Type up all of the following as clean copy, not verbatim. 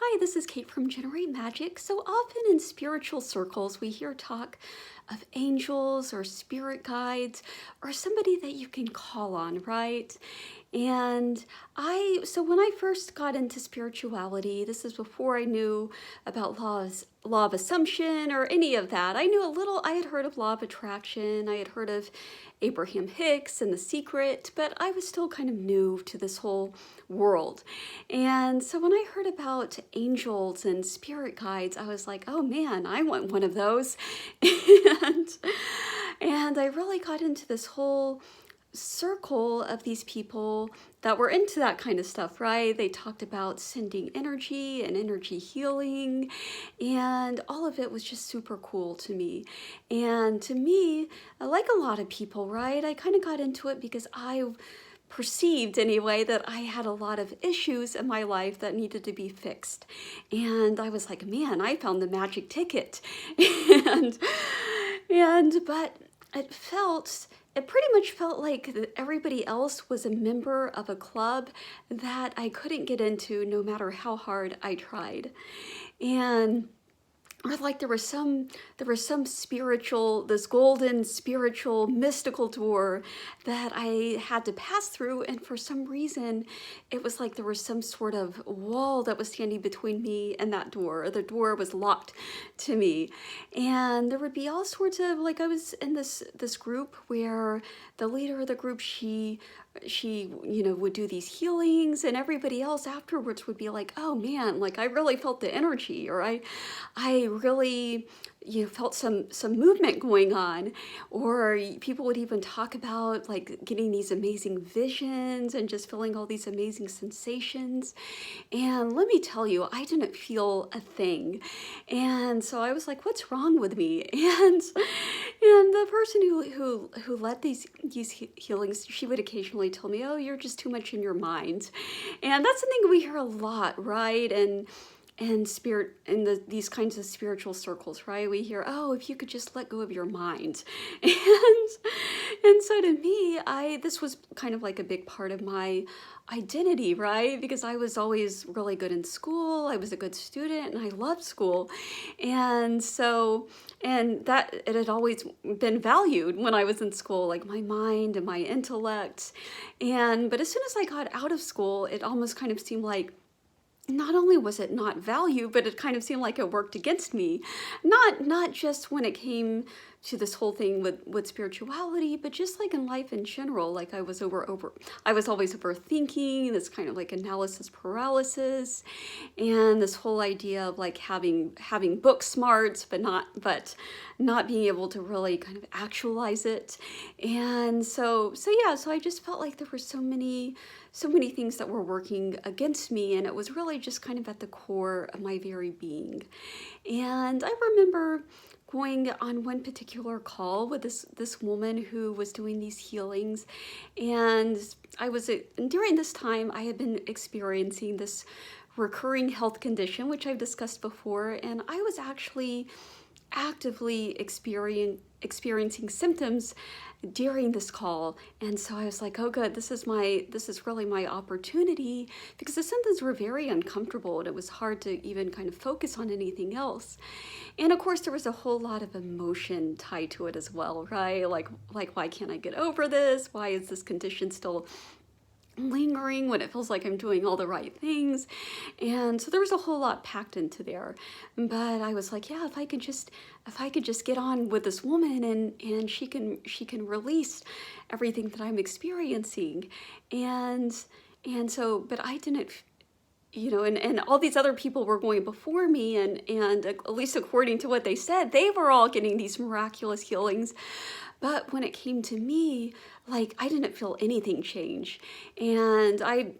Hi, this is Kate from Generate Magic. So often in spiritual circles, we hear talk of angels or spirit guides or somebody that you can call on, right? And so when I first got into spirituality, this is before I knew about law of assumption or any of that. I knew a little, I had heard of law of attraction, I had heard of Abraham Hicks and The Secret, but I was still kind of new to this whole world. And so when I heard about angels and spirit guides, I was like, oh man, I want one of those. and, and I really got into this whole circle of these people that were into that kind of stuff, right? They talked about sending energy and energy healing, and all of it was just super cool to me. And to me, like a lot of people, right, I kind of got into it because I perceived anyway that I had a lot of issues in my life that needed to be fixed. And I was like, man, I found the magic ticket. But it pretty much felt like everybody else was a member of a club that I couldn't get into no matter how hard I tried. And or like there was some spiritual, this golden spiritual mystical door that I had to pass through, and for some reason it was like there was some sort of wall that was standing between me and that door. The door was locked to me, and there would be all sorts of, like, I was in this group where the leader of the group, she would do these healings, and everybody else afterwards would be like, oh man, like I really felt the energy, or I really felt some movement going on. Or people would even talk about like getting these amazing visions and just feeling all these amazing sensations. And let me tell you, I didn't feel a thing. And so I was like, what's wrong with me? And the person who led these healings, she would occasionally tell me, oh, you're just too much in your mind. And that's something we hear a lot, right? And spirit in these kinds of spiritual circles, right? We hear, oh, if you could just let go of your mind. And so to me, this was kind of like a big part of my identity, right? Because I was always really good in school. I was a good student and I loved school. And that it had always been valued when I was in school, like my mind and my intellect. But as soon as I got out of school, it almost kind of seemed like not only was it not valued, but it kind of seemed like it worked against me. Not just when it came to this whole thing with spirituality, but just like in life in general. Like I was I was always overthinking, this kind of like analysis paralysis, and this whole idea of like having book smarts, but not being able to really kind of actualize it. And so I just felt like there were so many things that were working against me, and it was really just kind of at the core of my very being. And I remember going on one particular call with this woman who was doing these healings, and during this time I had been experiencing this recurring health condition, which I've discussed before, and I was actually actively experiencing symptoms during this call. And so I was like, oh good, this is really my opportunity, because the symptoms were very uncomfortable and it was hard to even kind of focus on anything else. And of course there was a whole lot of emotion tied to it as well, right? Like why can't I get over this? Why is this condition still lingering when it feels like I'm doing all the right things? And so there was a whole lot packed into there. But I was like, yeah, if I could just get on with this woman and she can release everything that I'm experiencing. And so, but I didn't, and all these other people were going before me, and at least according to what they said, they were all getting these miraculous healings. But when it came to me, like I didn't feel anything change. And a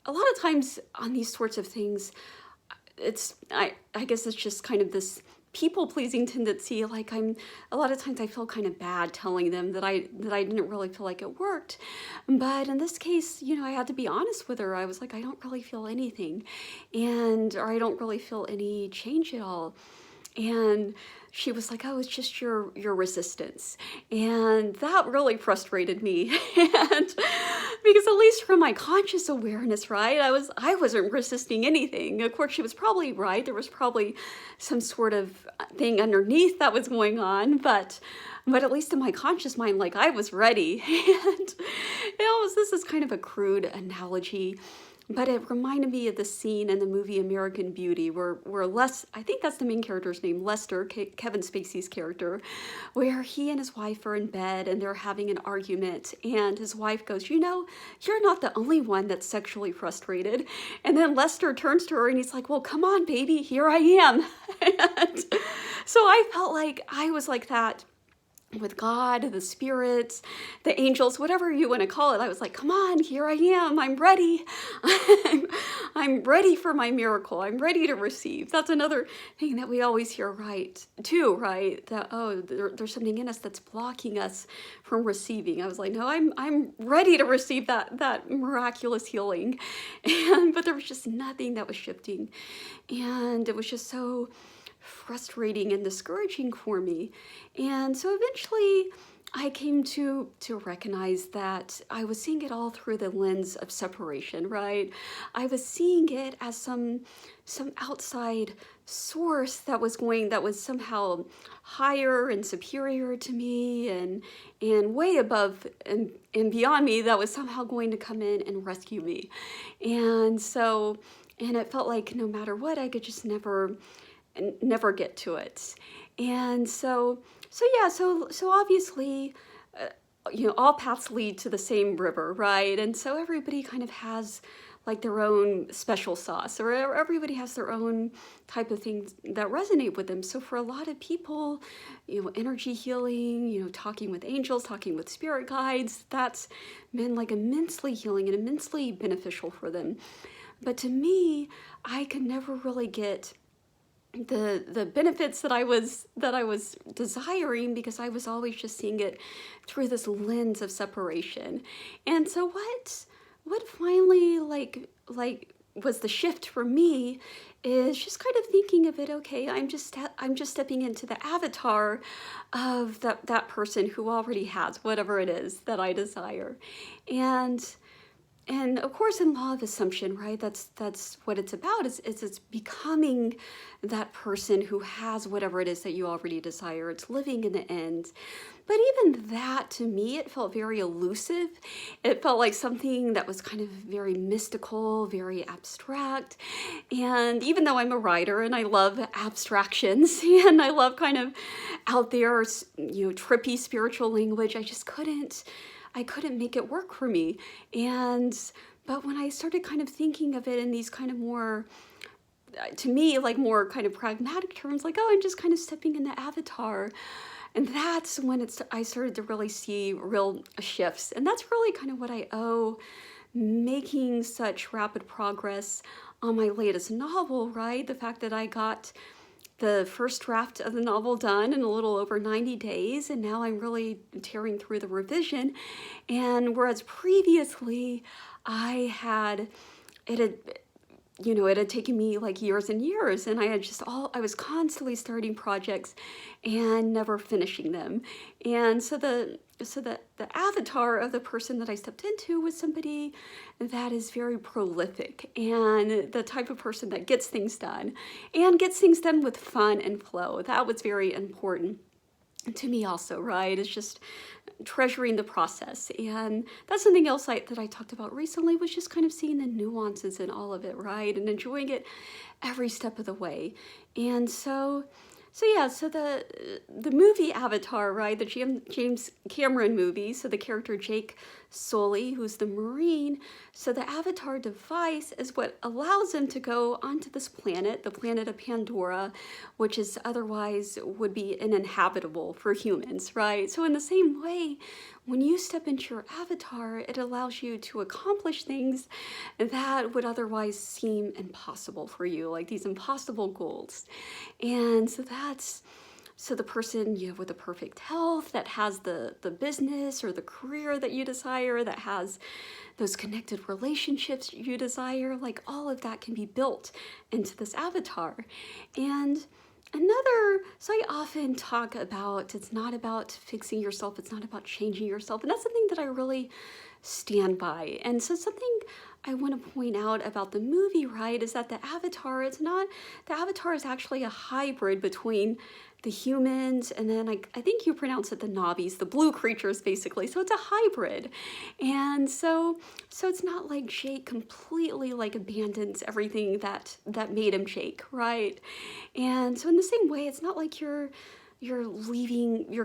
lot of times on these sorts of things, I guess it's just kind of this people-pleasing tendency. Like a lot of times I feel kind of bad telling them that I didn't really feel like it worked. But in this case, I had to be honest with her. I was like, I don't really feel anything, or I don't really feel any change at all. And she was like, oh, it's just your resistance. And that really frustrated me. Because at least from my conscious awareness, right, I wasn't resisting anything. Of course, she was probably right. There was probably some sort of thing underneath that was going on, but at least in my conscious mind, like I was ready. And this is kind of a crude analogy, but it reminded me of the scene in the movie American Beauty where I think that's the main character's name, Lester, Kevin Spacey's character, where he and his wife are in bed and they're having an argument. And his wife goes, you know, you're not the only one that's sexually frustrated. And then Lester turns to her and he's like, well, come on, baby, here I am. And so I felt like I was like that with God, the spirits, the angels, whatever you want to call it. I was like, come on, here I am. I'm ready. I'm ready for my miracle. I'm ready to receive. That's another thing that we always hear, right? That, oh, there's something in us that's blocking us from receiving. I was like, no, I'm ready to receive that miraculous healing. But there was just nothing that was shifting. And it was just so frustrating and discouraging for me. And so eventually I came to recognize that I was seeing it all through the lens of separation, right? I was seeing it as some outside source that was somehow higher and superior to me and way above and beyond me, that was somehow going to come in and rescue me. And it felt like no matter what, I could just never get to it. And so obviously, all paths lead to the same river, right? And so everybody kind of has like their own special sauce, or everybody has their own type of things that resonate with them. So for a lot of people, energy healing, talking with angels, talking with spirit guides, that's been like immensely healing and immensely beneficial for them. But to me, I could never really get the benefits that I was desiring, because I was always just seeing it through this lens of separation. And so what finally like was the shift for me is just kind of thinking of it, okay, I'm just stepping into the avatar of that person who already has whatever it is that I desire. And of course, in law of assumption, right, that's what it's about, is it's becoming that person who has whatever it is that you already desire. It's living in the end. But even that, to me, it felt very elusive. It felt like something that was kind of very mystical, very abstract. And even though I'm a writer and I love abstractions and I love kind of out there, trippy spiritual language, I couldn't make it work for me. But when I started kind of thinking of it in these kind of more, to me, like more kind of pragmatic terms, like, oh, I'm just kind of stepping in the avatar. And that's when I started to really see real shifts. And that's really kind of what I owe making such rapid progress on my latest novel, right? The fact that I got the first draft of the novel done in a little over 90 days, and now I'm really tearing through the revision. And whereas previously it had taken me like years and years, and I was constantly starting projects and never finishing them. And so the avatar of the person that I stepped into was somebody that is very prolific and the type of person that gets things done and gets things done with fun and flow. That was very important to me also, right? It's just treasuring the process. And that's something else that I talked about recently, was just kind of seeing the nuances in all of it, right? And enjoying it every step of the way. And so the movie Avatar, right, the James Cameron movie, so the character Jake Sully, who's the Marine, so the Avatar device is what allows him to go onto this planet, the planet of Pandora, which is otherwise would be uninhabitable for humans, right? So in the same way, when you step into your avatar, it allows you to accomplish things that would otherwise seem impossible for you, like these impossible goals. And so the person with the perfect health, that has the business or the career that you desire, that has those connected relationships you desire, like all of that can be built into this avatar. And so I often talk about, it's not about fixing yourself, it's not about changing yourself. And that's something that I really stand by. And so something I want to point out about the movie, right, is that the Avatar, the Avatar is actually a hybrid between the humans and then I think you pronounce it the Na'vis, the blue creatures basically. So it's a hybrid. And so it's not like Jake completely like abandons everything that made him Jake, right? And so in the same way, it's not like you're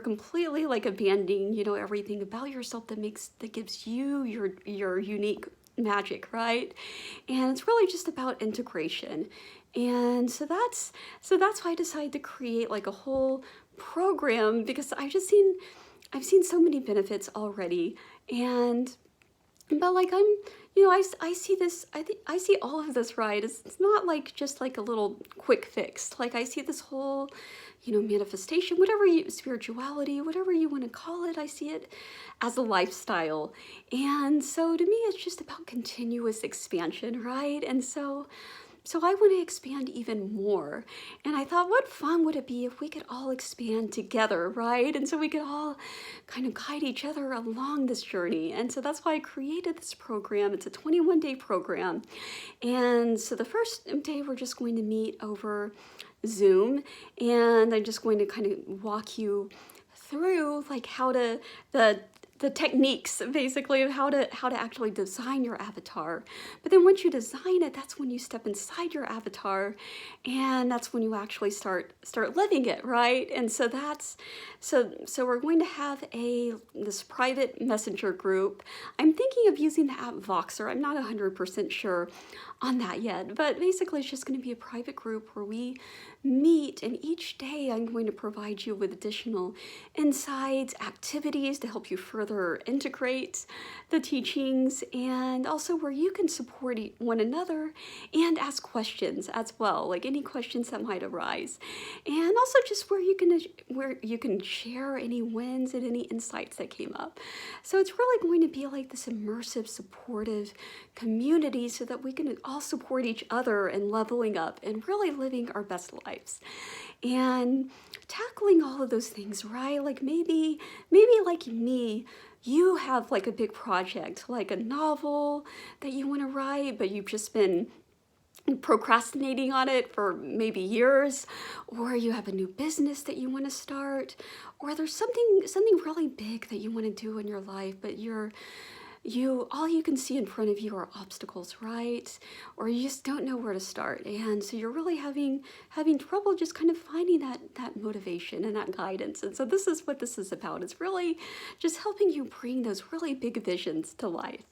completely like abandoning, you know, everything about yourself that gives you your unique magic, right? And it's really just about integration. And so that's why I decided to create like a whole program, because I've seen so many benefits already. But like I see this, I see all of this, right? It's not like just like a little quick fix. Like I see this whole, you know, manifestation, spirituality, whatever you want to call it, I see it as a lifestyle. And so to me, it's just about continuous expansion, right? And so I want to expand even more. And I thought, what fun would it be if we could all expand together, right? And so we could all kind of guide each other along this journey. And so that's why I created this program. It's a 21-day program. And so the first day, we're just going to meet over Zoom. And I'm just going to kind of walk you through like the techniques basically of how to actually design your avatar. But then once you design it, that's when you step inside your avatar, and that's when you actually start living it, right? And so so we're going to have this private messenger group. I'm thinking of using the app Voxer. I'm not 100% sure on that yet, but basically it's just going to be a private group where we meet, and each day I'm going to provide you with additional insights, activities to help you further integrate the teachings, and also where you can support one another and ask questions as well, like any questions that might arise, and also just where you can share any wins and any insights that came up. So it's really going to be like this immersive, supportive community so that we can all support each other in leveling up and really living our best lives and tackling all of those things, right? Like maybe like me, you have like a big project, like a novel that you want to write, but you've just been procrastinating on it for maybe years, or you have a new business that you want to start, or there's something really big that you want to do in your life, but all you can see in front of you are obstacles, right? Or you just don't know where to start. And so you're really having trouble just kind of finding that motivation and that guidance. And so this is what this is about. It's really just helping you bring those really big visions to life.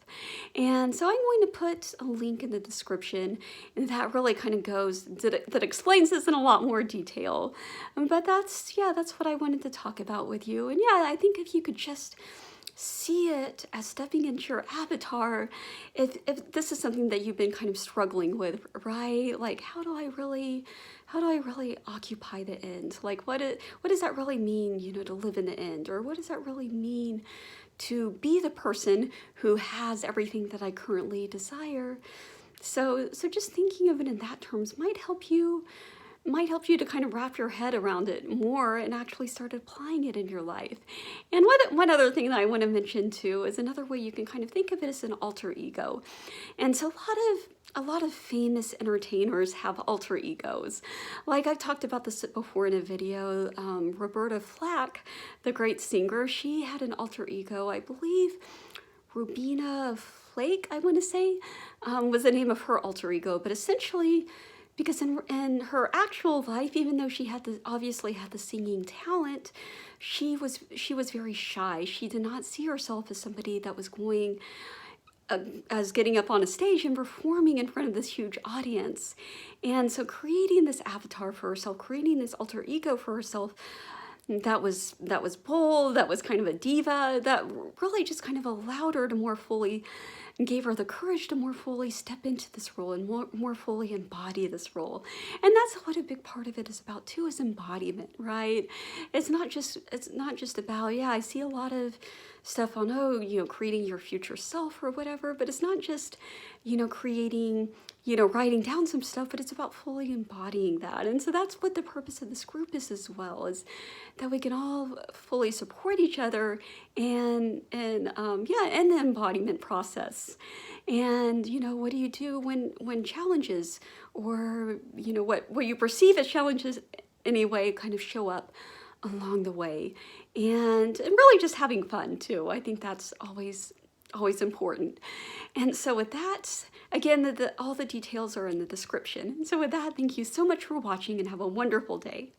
And so I'm going to put a link in the description that really kind of that explains this in a lot more detail. But that's what I wanted to talk about with you. And yeah, I think if you could just see it as stepping into your avatar, if this is something that you've been kind of struggling with, right? Like how do I really occupy the end? Like what does that really mean, you know, to live in the end? Or what does that really mean to be the person who has everything that I currently desire? So just thinking of it in that terms might help you to kind of wrap your head around it more and actually start applying it in your life. And one other thing that I want to mention too is another way you can kind of think of it as an alter ego. And so a lot of famous entertainers have alter egos. Like I've talked about this before in a video, Roberta Flack, the great singer, she had an alter ego, I believe Rubina Flake, I want to say, was the name of her alter ego. But essentially, because in her actual life, even though she obviously had the singing talent, she was very shy. She did not see herself as somebody that was going as getting up on a stage and performing in front of this huge audience. And so creating this avatar for herself, creating this alter ego for herself, that was bold, that was kind of a diva, that really just kind of allowed her to more fully, gave her the courage to more fully step into this role and more fully embody this role. And that's what a big part of it is about too, is embodiment, right? It's not just about, yeah, I see a lot of stuff on, oh, creating your future self or whatever, but it's not just, creating, writing down some stuff, but it's about fully embodying that. And so that's what the purpose of this group is as well, is that we can all fully support each other and in the embodiment process. And what do you do when challenges, or what you perceive as challenges anyway, kind of show up along the way, and really just having fun too. I think that's always important. And so with that, again, all the details are in the description. And so with that, thank you so much for watching, and have a wonderful day.